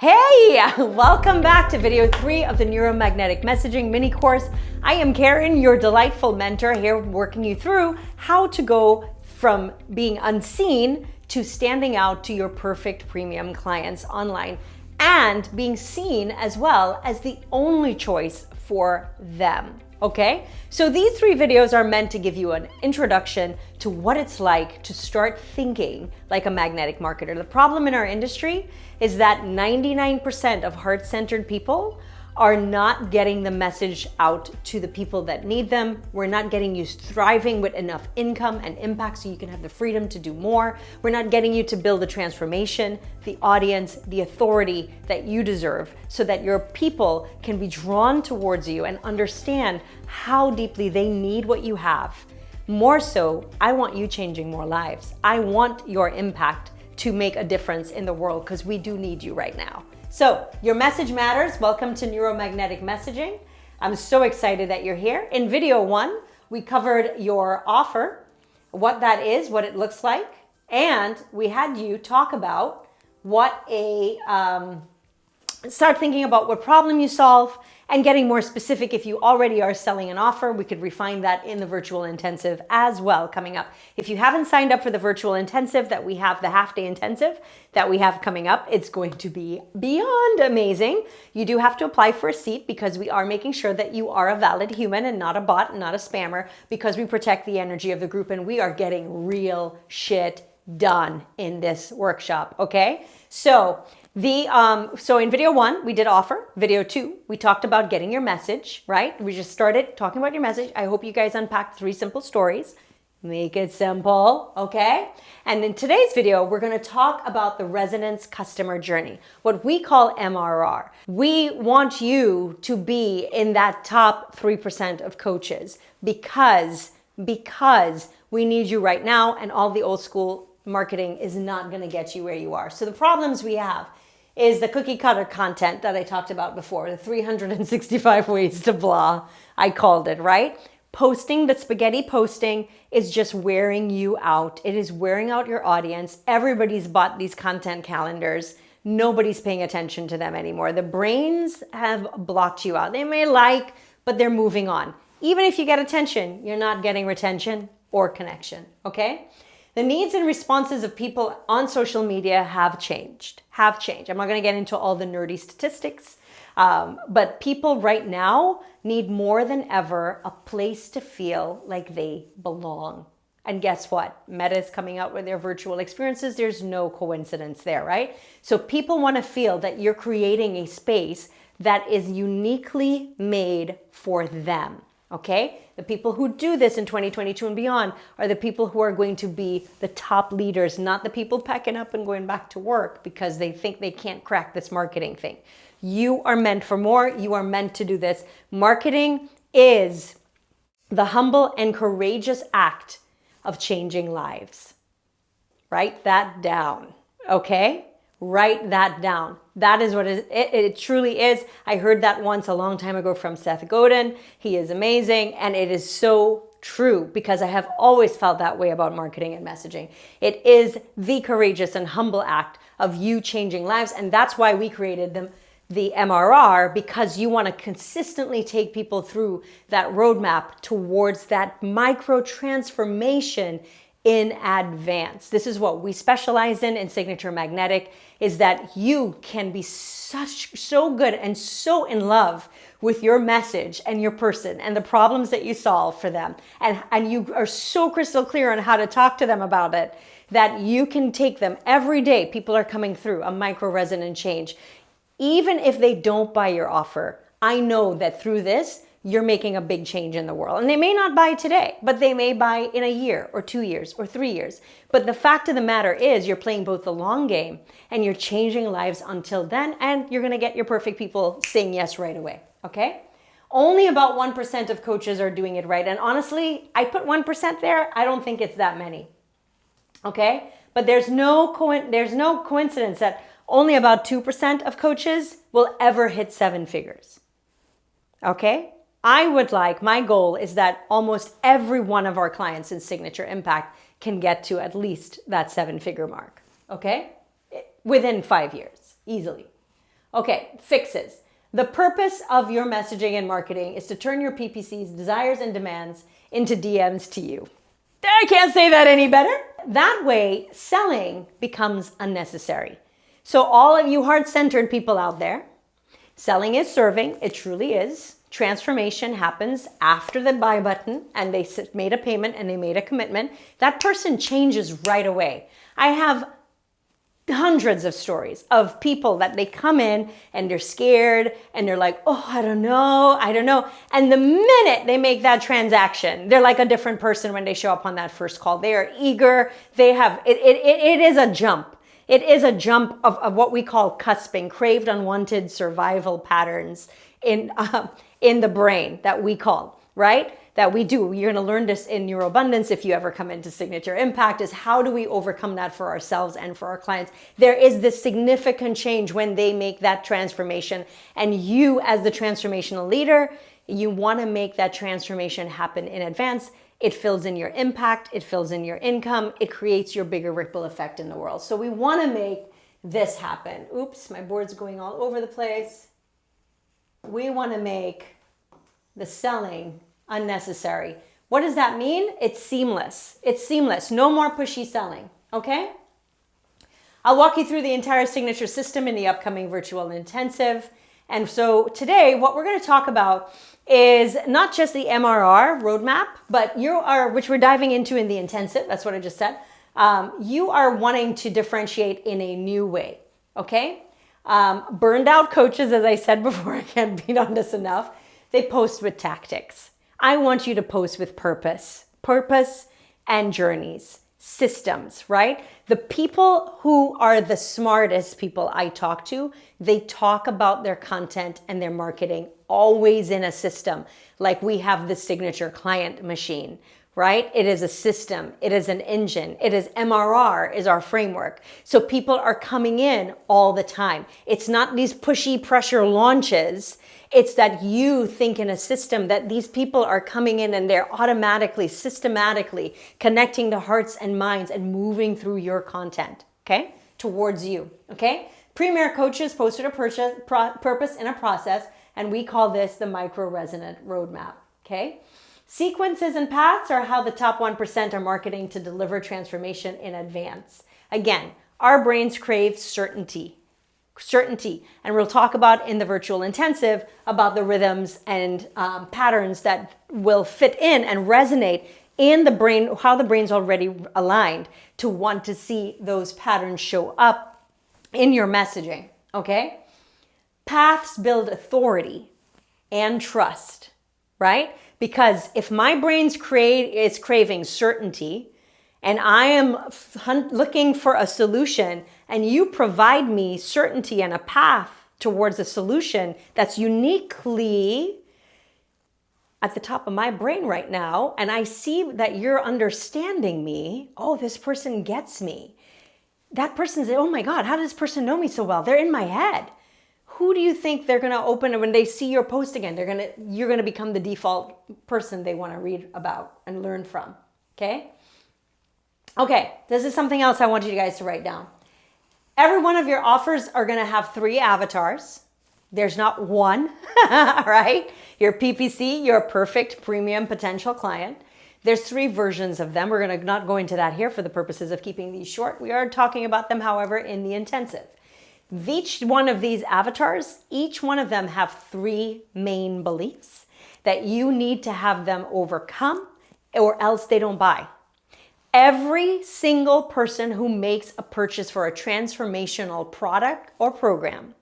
Hey, welcome back to video 3 of the Neuromagnetic Messaging mini course. I am Karen, your delightful mentor here, working you through how to go from being unseen to standing out to your perfect premium clients online and being seen as well as the only choice for them. Okay, so these 3 videos are meant to give you an introduction to what it's like to start thinking like a magnetic marketer. The problem in our industry is that 99% of heart-centered people are not getting the message out to the people that need them. We're not getting you thriving with enough income and impact so you can have the freedom to do more. We're not getting you to build the transformation, the audience, the authority that you deserve so that your people can be drawn towards you and understand how deeply they need what you have. More so, I want you changing more lives. I want your impact to make a difference in the world because we do need you right now. So your message matters. Welcome to Neuromagnetic Messaging. I'm so excited that you're here. In video 1, we covered your offer, what that is, what it looks like, and we had you talk about start thinking about what problem you solve and getting more specific. If you already are selling an offer, we could refine that in the virtual intensive as well coming up. If you haven't signed up for the virtual intensive that we have, the half-day intensive that we have coming up, it's going to be beyond amazing. You do have to apply for a seat because we are making sure that you are a valid human and not a bot and not a spammer, because we protect the energy of the group and we are getting real shit done in this workshop, okay? So in video 1, we did offer. Video 2, we talked about getting your message, right? We just started talking about your message. I hope you guys unpacked 3 simple stories. Make it simple, okay? And in today's video, we're gonna talk about the resonance customer journey, what we call MRR. We want you to be in that top 3% of coaches because we need you right now, and all the old school marketing is not gonna get you where you are. So the problems we have is the cookie cutter content that I talked about before, the 365 ways to blah, I called it, right? Posting, the spaghetti posting is just wearing you out. It is wearing out your audience. Everybody's bought these content calendars. Nobody's paying attention to them anymore. The brains have blocked you out. They may like, but they're moving on. Even if you get attention, you're not getting retention or connection, okay? The needs and responses of people on social media have changed. I'm not going to get into all the nerdy statistics, but people right now need more than ever a place to feel like they belong. And guess what? Meta is coming out with their virtual experiences. There's no coincidence there, right? So people want to feel that you're creating a space that is uniquely made for them. Okay? The people who do this in 2022 and beyond are the people who are going to be the top leaders, not the people packing up and going back to work because they think they can't crack this marketing thing. You are meant for more. You are meant to do this. Marketing is the humble and courageous act of changing lives. Write that down, okay? Write that down. That is what it truly is. I heard that once a long time ago from Seth Godin. He is amazing, and it is so true because I have always felt that way about marketing and messaging. It is the courageous and humble act of you changing lives, and that's why we created the MRR, because you want to consistently take people through that roadmap towards that micro transformation in advance. This is what we specialize in Signature Magnetic, is that you can be so good and so in love with your message and your person and the problems that you solve for them. And you are so crystal clear on how to talk to them about it that you can take them every day. People are coming through a micro resonant change. Even if they don't buy your offer, I know that through this, you're making a big change in the world. And they may not buy today, but they may buy in a year or 2 years or 3 years. But the fact of the matter is you're playing both the long game and you're changing lives until then, and you're gonna get your perfect people saying yes right away, okay? Only about 1% of coaches are doing it right. And honestly, I put 1% there. I don't think it's that many, okay? But there's no coincidence that only about 2% of coaches will ever hit 7 figures, okay? My goal is that almost every one of our clients in Signature Impact can get to at least that 7-figure mark, okay? Within 5 years, easily. Okay, fixes. The purpose of your messaging and marketing is to turn your PPC's desires and demands into DMs to you. I can't say that any better. That way, selling becomes unnecessary. So all of you heart-centered people out there, selling is serving. It truly is. Transformation happens after the buy button and they made a payment and they made a commitment. That person changes right away. I have hundreds of stories of people that they come in and they're scared and they're like, oh, I don't know. And the minute they make that transaction, they're like a different person when they show up on that first call. They are eager. They have, it is a jump. It is a jump of what we call cusping, craved unwanted survival patterns in the brain that we call, right? That we do. You're going to learn this in Neuroabundance if you ever come into Signature Impact, is how do we overcome that for ourselves and for our clients? There is this significant change when they make that transformation. And you, as the transformational leader, you want to make that transformation happen in advance. It fills in your impact. It fills in your income. It creates your bigger ripple effect in the world. So we want to make this happen. Oops, my board's going all over the place. We want to make the selling unnecessary. What does that mean? It's seamless. It's seamless. No more pushy selling. Okay? I'll walk you through the entire signature system in the upcoming virtual intensive. And so today, what we're going to talk about is not just the MRR roadmap, but which we're diving into in the intensive. That's what I just said. You are wanting to differentiate in a new way. Okay? Burned out coaches, as I said before, I can't beat on this enough. They post with tactics. I want you to post with purpose and journeys, systems, right? The people who are the smartest people I talk to, they talk about their content and their marketing always in a system. Like we have the signature client machine, right? It is a system. It is an engine. It is MRR is our framework. So people are coming in all the time. It's not these pushy pressure launches. It's that you think in a system that these people are coming in and they're automatically, systematically connecting the hearts and minds and moving through your content, okay, towards you, okay? Premier coaches posted a purpose in a process, and we call this the micro-resonant roadmap, okay? Sequences and paths are how the top 1% are marketing to deliver transformation in advance. Again, our brains crave certainty. And we'll talk about in the virtual intensive about the rhythms and patterns that will fit in and resonate in the brain, how the brain's already aligned to want to see those patterns show up in your messaging, okay? Paths build authority and trust, right? Because if my brain's is craving certainty and I am looking for a solution and you provide me certainty and a path towards a solution that's uniquely at the top of my brain right now, and I see that you're understanding me, oh, this person gets me. That person says, oh my God, how does this person know me so well? They're in my head. Who do you think they're going to open when they see your post again? You're going to become the default person they want to read about and learn from, okay? Okay, this is something else I want you guys to write down. Every one of your offers are going to have 3 avatars. There's not one, right? Your PPC, your perfect premium potential client. There's 3 versions of them. We're going to not go into that here for the purposes of keeping these short. We are talking about them, however, in the intensive. Each one of these avatars, each one of them have 3 main beliefs that you need to have them overcome or else they don't buy. Every single person who makes a purchase for a transformational product or program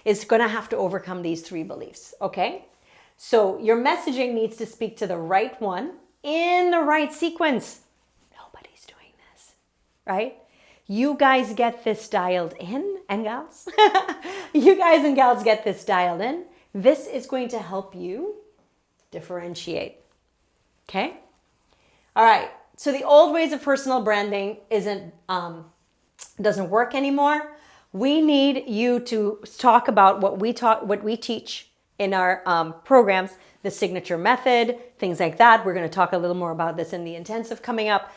is going to have to overcome these 3 beliefs, okay? So your messaging needs to speak to the right one in the right sequence. Nobody's doing this, right? You guys get this dialed in, and gals. You guys and gals get this dialed in. This is going to help you differentiate, okay? All right. So the old ways of personal branding doesn't work anymore. We need you to talk about what we teach in our programs, the signature method, things like that. We're going to talk a little more about this in the intensive coming up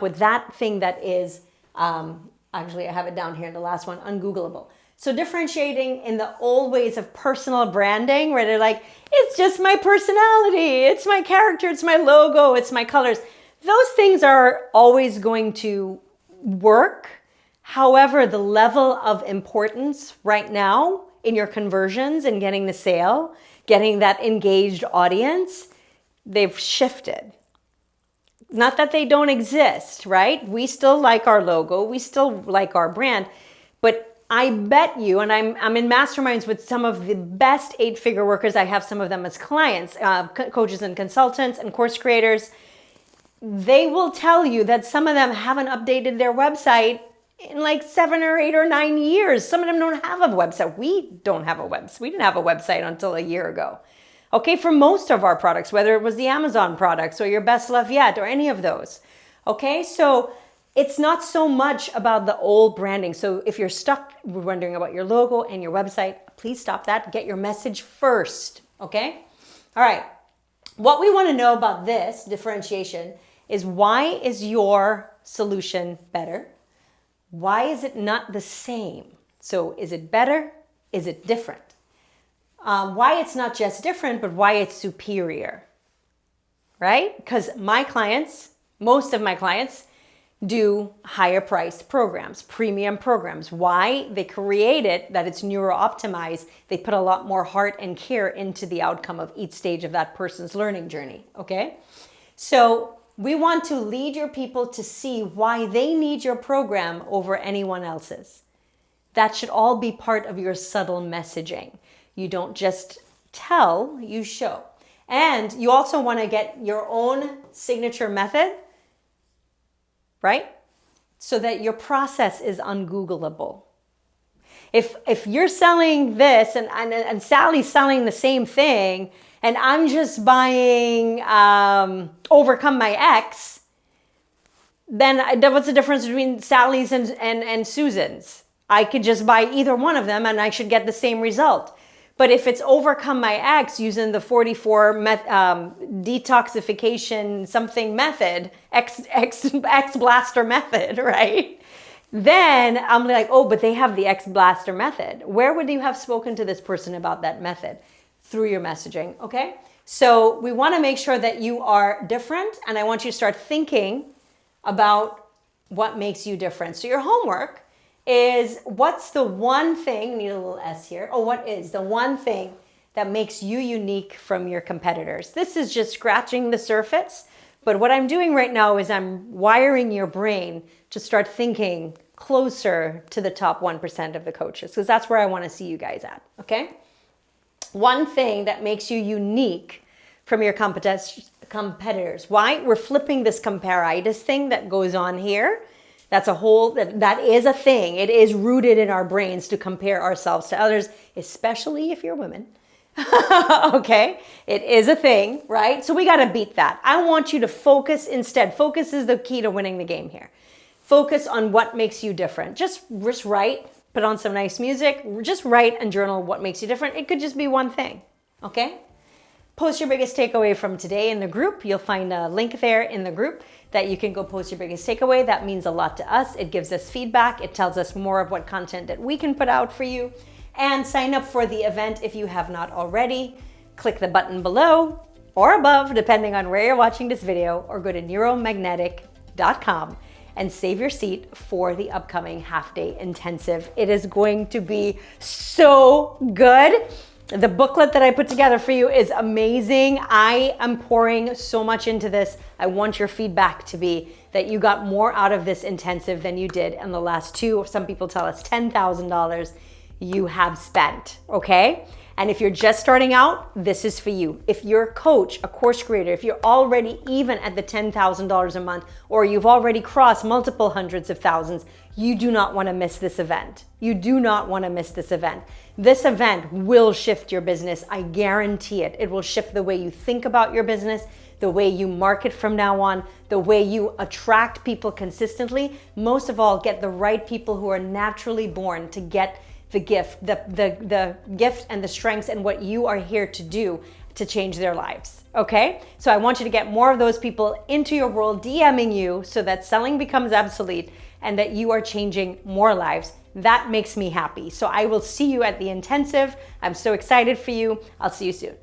with that thing that is, actually I have it down here in the last one, ungoogleable. So differentiating in the old ways of personal branding, where they're like, it's just my personality, it's my character, it's my logo, it's my colors. Those things are always going to work. However, the level of importance right now in your conversions and getting the sale, getting that engaged audience, they've shifted. Not that they don't exist, right? We still like our logo, we still like our brand, but I bet you, and I'm in masterminds with some of the best 8-figure workers. I have some of them as clients, coaches and consultants and course creators. They will tell you that some of them haven't updated their website in like 7 or 8 or 9 years. Some of them don't have a website. We don't have a website. We didn't have a website until a year ago. Okay, for most of our products, whether it was the Amazon products or your Best Love Yet or any of those. Okay, so it's not so much about the old branding. So if you're stuck wondering about your logo and your website, please stop that. Get your message first. Okay, all right. What we want to know about this differentiation is, why is your solution better? Why is it not the same? So is it better? Is it different? Why it's not just different, but why it's superior, right? Because my clients, most of my clients, do higher priced programs, premium programs. Why? They create it that it's neuro optimized. They put a lot more heart and care into the outcome of each stage of that person's learning journey, okay? So we want to lead your people to see why they need your program over anyone else's. That should all be part of your subtle messaging. You don't just tell, you show. And you also want to get your own signature method, right? So that your process is ungoogleable. If you're selling this and Sally's selling the same thing, and I'm just buying Overcome My Ex, then what's the difference between Sally's and Susan's? I could just buy either one of them and I should get the same result. But if it's Overcome My Ex using the 44 detoxification something method, X Blaster method, right? Then I'm like, oh, but they have the X Blaster method. Where would you have spoken to this person about that method? Through your messaging, okay? So we want to make sure that you are different, and I want you to start thinking about what makes you different. So your homework is, what's the one thing, need a little S here, what is the one thing that makes you unique from your competitors? This is just scratching the surface, but what I'm doing right now is I'm wiring your brain to start thinking closer to the top 1% of the coaches, because that's where I want to see you guys at, okay? One thing that makes you unique from your competitors. Why? We're flipping this comparitis thing that goes on here. That's a whole, that is a thing. It is rooted in our brains to compare ourselves to others, especially if you're women. Okay? It is a thing, right? So we got to beat that. I want you to focus instead. Focus is the key to winning the game here. Focus on what makes you different. Just write, put on some nice music, just write and journal what makes you different. It could just be one thing, okay? Post your biggest takeaway from today in the group. You'll find a link there in the group that you can go post your biggest takeaway. That means a lot to us. It gives us feedback. It tells us more of what content that we can put out for you. And sign up for the event if you have not already. Click the button below or above, depending on where you're watching this video, or go to neuromagnetic.com and save your seat for the upcoming half-day intensive. It is going to be so good. The booklet that I put together for you is amazing. I am pouring so much into this. I want your feedback to be that you got more out of this intensive than you did in the last two, or some people tell us $10,000 you have spent, okay? And if you're just starting out, this is for you. If you're a coach, a course creator, if you're already even at the $10,000 a month, or you've already crossed multiple hundreds of thousands, you do not want to miss this event. You do not want to miss this event. This event will shift your business. I guarantee it. It will shift the way you think about your business, the way you market from now on, the way you attract people consistently. Most of all, get the right people who are naturally born to get the gift, the gift and the strengths and what you are here to do to change their lives, okay? So I want you to get more of those people into your world, DMing you, so that selling becomes obsolete and that you are changing more lives that makes me happy. So I will see you at the intensive. I'm so excited for you. I'll see you soon.